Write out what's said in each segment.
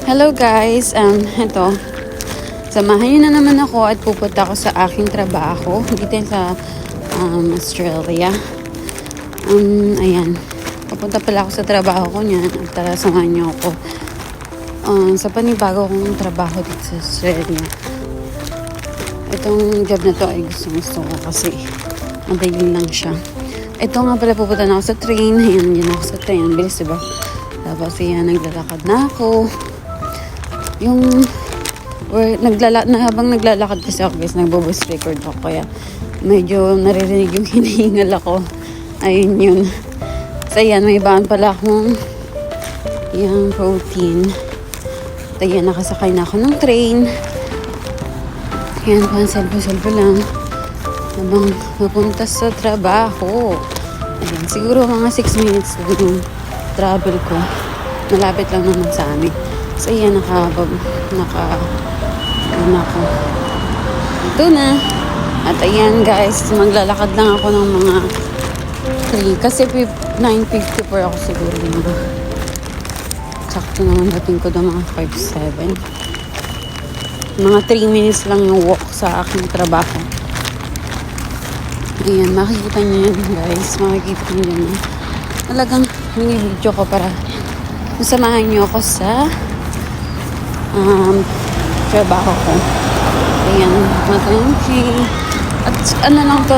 Hello guys, ito, samahan niyo na naman ako at pupunta ako sa aking trabaho dito sa Australia. Ayan, pupunta pala ako sa trabaho ko niyan at tara samahan niyo ako sa panibago kong trabaho dito sa Australia. Itong job na to ay gusto ko kasi madali lang siya. Ito nga pala, pupunta na ako sa train. Ayan, yun ako sa train. Bilis, diba? Tapos yan, naglalakad na ako. Habang naglalakad kasi ako guys, nagbo-voice record ako. Kaya medyo naririnig yung hinihingal ako. Ayun yun. So yan, may bahan pala akong yung protein. At ayan, nakasakay na ako ng train. Ayan, panselfo lang. Habang mapunta sa trabaho. Ayan, siguro mga 6 minutes na yung travel ko. Malapit lang naman sa amin. So, ayan, ako. Ito na. At ayan, guys, maglalakad lang ako ng mga 3. Kasi 9:54 ako siguro. Sakto naman dating ko doon mga 5:07. Mga 3 minutes lang yung walk sa aking trabaho. Ayan, makikita niyo yan, guys. Makikita niyo yan. Talagang mini-video ko para masamahan niyo ako sa trabaho ko. Ayan, matangki. At ano lang to,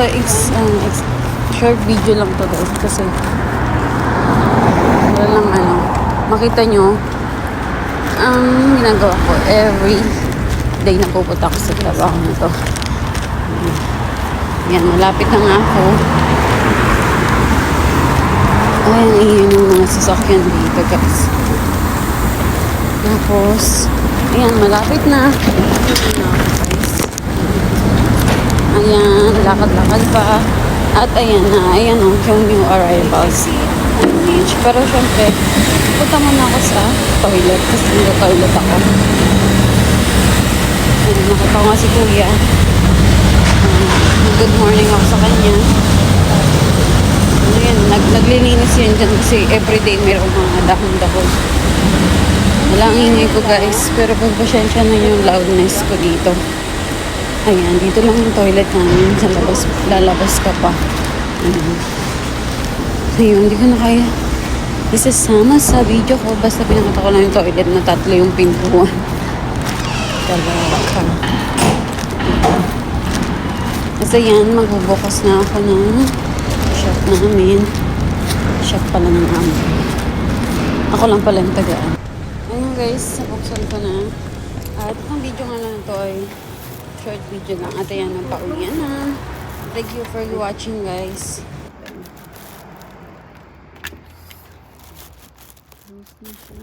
short video lang to guys. Kasi wala lang makita nyo ang ginagawa ko every day na pupunta ako sa trabaho na to. Ayan, malapit na nga ako. Ayan, iyon yung mga sasakyan dito guys. Tapos ayan, malapit na. Ayan, lakad-lakad pa. At ayan na, ayan o, yung new arrivals. Pero syempre, punta muna ako sa toilet kasi nag-toilet ako. Ayan, nakita ko nga si Kuya. Good morning ako sa kanya. Ayan, naglilinis yan dyan kasi everyday mayroong mga dahon-dahon. Wala ang ingay ko guys, pero pagpasyensya na yung loudness ko dito. Ayan, dito lang yung toilet namin. Sa labas, lalabas ka pa. Ayun, hindi ko na kaya isasama sa video ko. Basta pinakita ko lang yung toilet na 3 yung pintuan. Talaga. Kasi yan, magbubukas na ako ng shop namin. Shop pala ng amin. Ako lang pala yung tagaan. Ayun guys, nabuksan ko na. At itong video nga lang ito ay short video lang. At ayan, pauwian na. Thank you for watching guys. Tapos na siya.